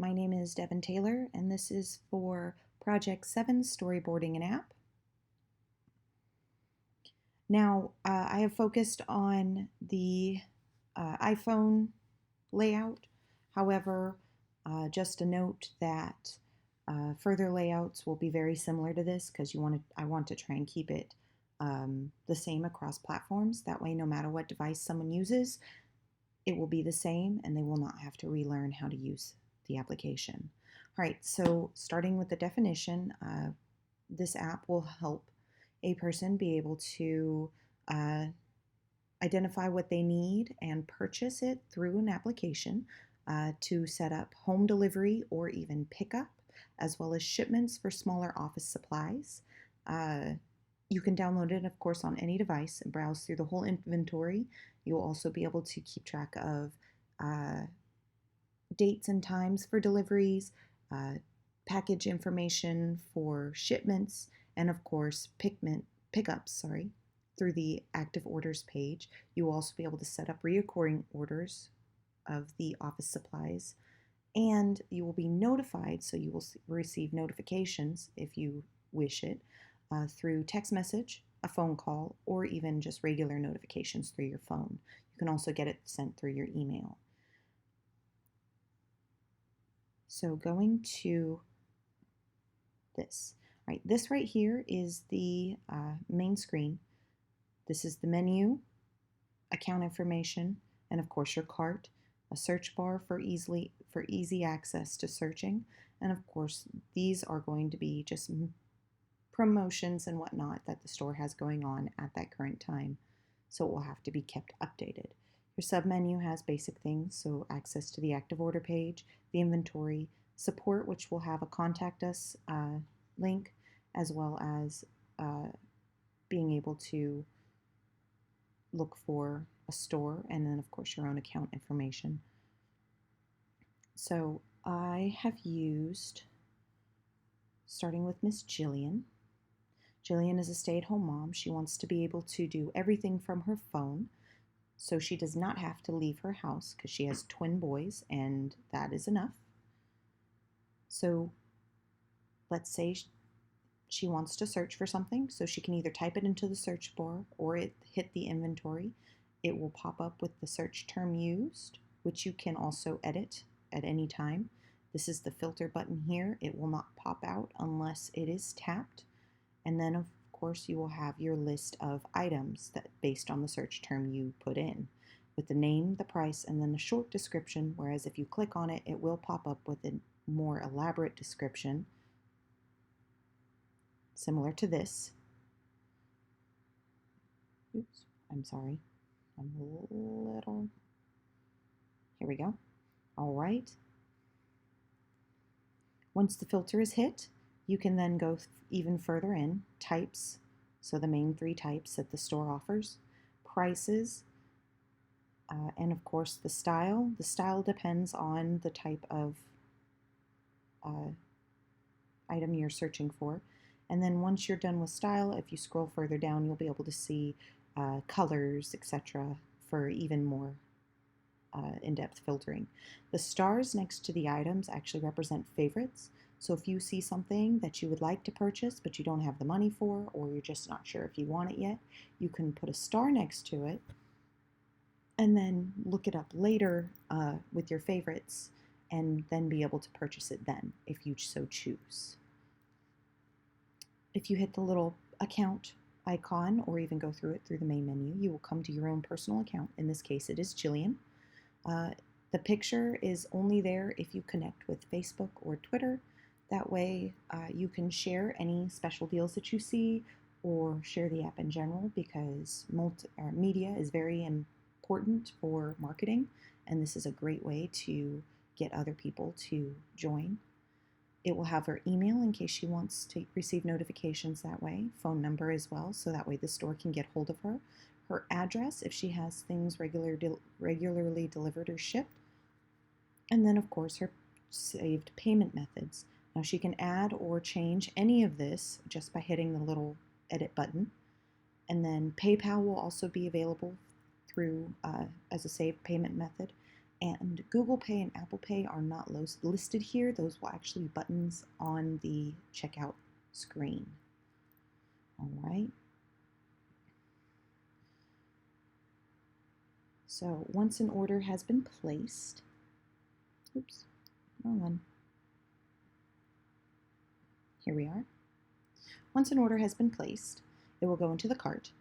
my name is Devin Taylor, and this is for Project 7 Storyboarding an App. Now, I have focused on the iPhone layout. However, just a note that further layouts will be very similar to this because I want to try and keep it the same across platforms. That way, no matter what device someone uses, it will be the same and they will not have to relearn how to use the application. All right, so starting with the definition, this app will help a person be able to uh, identify what they need and purchase it through an application to set up home delivery or even pickup, as well as shipments for smaller office supplies. You can download it, of course, on any device and browse through the whole inventory. You'll also be able to keep track of uh, dates and times for deliveries, uh, package information for shipments, and of course pickups, through the active orders page. You will also be able to set up reoccurring orders of the office supplies, and you will be notified, so you will receive notifications if you wish it, through text message, a phone call, or even just regular notifications through your phone. You can also get it sent through your email. So going to this. All right, this right here is the main screen. This is the menu, account information, and of course your cart, a search bar for easy access to searching, and of course these are going to be just promotions and whatnot that the store has going on at that current time, so it will have to be kept updated. Your submenu has basic things, so access to the active order page, the inventory, support, which will have a contact us link, as well as being able to look for a store, and then of course your own account information. So I have used, starting with Miss Jillian. Jillian is a stay-at-home mom. She wants to be able to do everything from her phone, so she does not have to leave her house because she has twin boys, and that is enough. So let's say she wants to search for something, so she can either type it into the search bar or hit the inventory. It will pop up with the search term used, which you can also edit at any time. This is the filter button here. It will not pop out unless it is tapped. And then of course you will have your list of items that based on the search term you put in, with the name, the price, and then a short description, whereas if you click on it, it will pop up with a more elaborate description similar to this. Oops, I'm sorry. I'm a little... Here we go. All right. Once the filter is hit, you can then go even further in. Types, so the main 3 types that the store offers. Prices, and of course the style. The style depends on the type of item you're searching for. And then once you're done with style, if you scroll further down, you'll be able to see colors, etc., for even more in-depth filtering. The stars next to the items actually represent favorites. So if you see something that you would like to purchase but you don't have the money for, or you're just not sure if you want it yet, you can put a star next to it and then look it up later with your favorites and then be able to purchase it then if you so choose. If you hit the little account icon or even go through it through the main menu, you will come to your own personal account. In this case, it is Jillian. The picture is only there if you connect with Facebook or Twitter. That way you can share any special deals that you see or share the app in general, because media is very important for marketing, and this is a great way to get other people to join. It will have her email in case she wants to receive notifications that way, phone number as well, so that way the store can get hold of her, her address if she has things regularly delivered or shipped, and then of course her saved payment methods. Now she can add or change any of this just by hitting the little edit button, and then PayPal will also be available through as a saved payment method, And Google Pay and Apple Pay are not listed here. Those will actually be buttons on the checkout screen. All right. So once an order has been placed, oops, wrong one. Here we are. Once an order has been placed, it will go into the cart,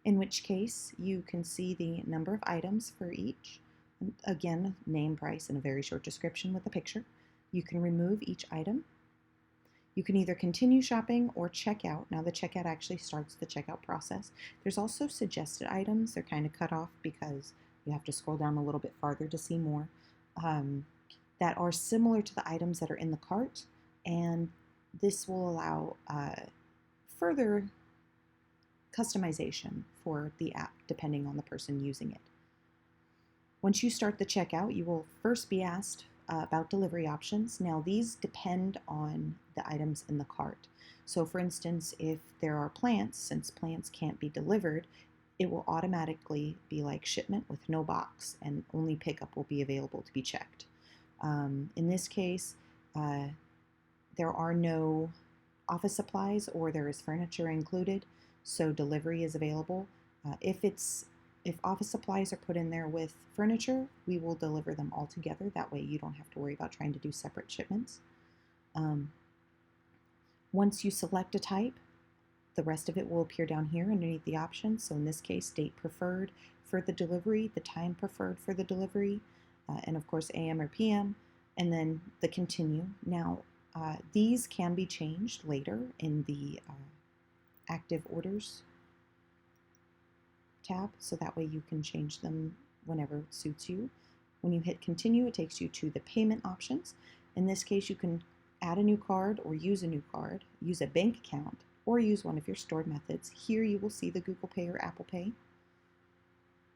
in which case you can see the number of items for each. Again, name, price, and a very short description with a picture. You can remove each item. You can either continue shopping or check out. Now the checkout actually starts the checkout process. There's also suggested items. They're kind of cut off because you have to scroll down a little bit farther to see more, that are similar to the items that are in the cart, and this will allow further customization for the app depending on the person using it. Once you start the checkout, you will first be asked about delivery options. Now these depend on the items in the cart. So for instance, if there are plants, since plants can't be delivered, it will automatically be like shipment with no box, and only pickup will be available to be checked. In this case, there are no office supplies or there is furniture included, so delivery is available. If office supplies are put in there with furniture, we will deliver them all together. That way you don't have to worry about trying to do separate shipments. Once you select a type, the rest of it will appear down here underneath the options. So in this case, date preferred for the delivery, the time preferred for the delivery, and of course AM or PM, and then the continue. Now, these can be changed later in the active orders tab, so that way you can change them whenever it suits you. When you hit continue, it takes you to the payment options. In this case, you can add a new card or use a new card, use a bank account, or use one of your stored methods. Here you will see the Google Pay or Apple Pay.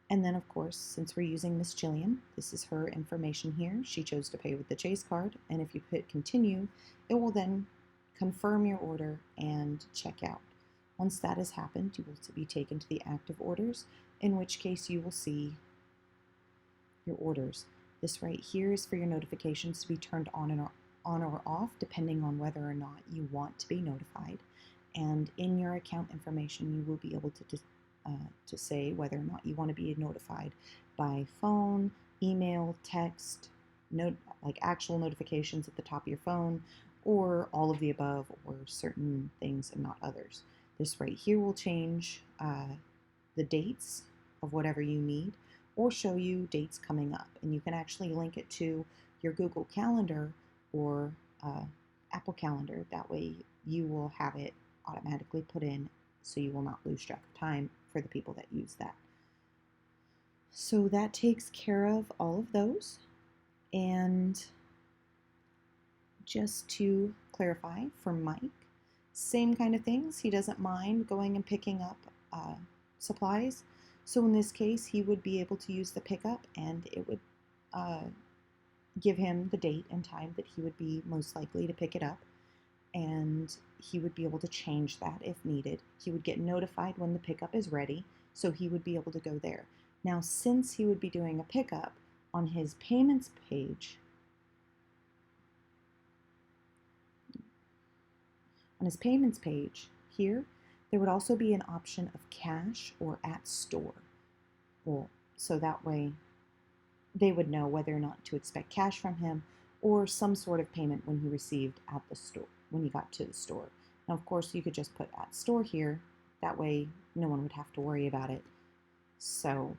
And then of course, since we're using Miss Jillian, this is her information here. She chose to pay with the Chase card, and if you hit continue, it will then confirm your order and check out. Once that has happened, you will be taken to the active orders, in which case you will see your orders. This right here is for your notifications to be turned on or off, depending on whether or not you want to be notified. And in your account information, you will be able to say whether or not you want to be notified by phone, email, text, like actual notifications at the top of your phone, or all of the above, or certain things and not others. This right here will change the dates of whatever you need, or show you dates coming up. And you can actually link it to your Google Calendar or Apple Calendar. That way you will have it automatically put in, so you will not lose track of time for the people that use that. So that takes care of all of those. And just to clarify for Mike, same kind of things. He doesn't mind going and picking up supplies. So in this case, he would be able to use the pickup, and it would give him the date and time that he would be most likely to pick it up. And he would be able to change that if needed. He would get notified when the pickup is ready, so he would be able to go there. Now, since he would be doing a pickup, on his payments page, here, there would also be an option of cash or at store. Well, so that way they would know whether or not to expect cash from him or some sort of payment when he received at the store, when he got to the store. Now, of course, you could just put at store here. That way, no one would have to worry about it. So,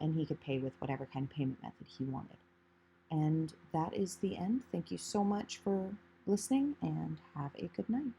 and he could pay with whatever kind of payment method he wanted. And that is the end. Thank you so much for listening, and have a good night.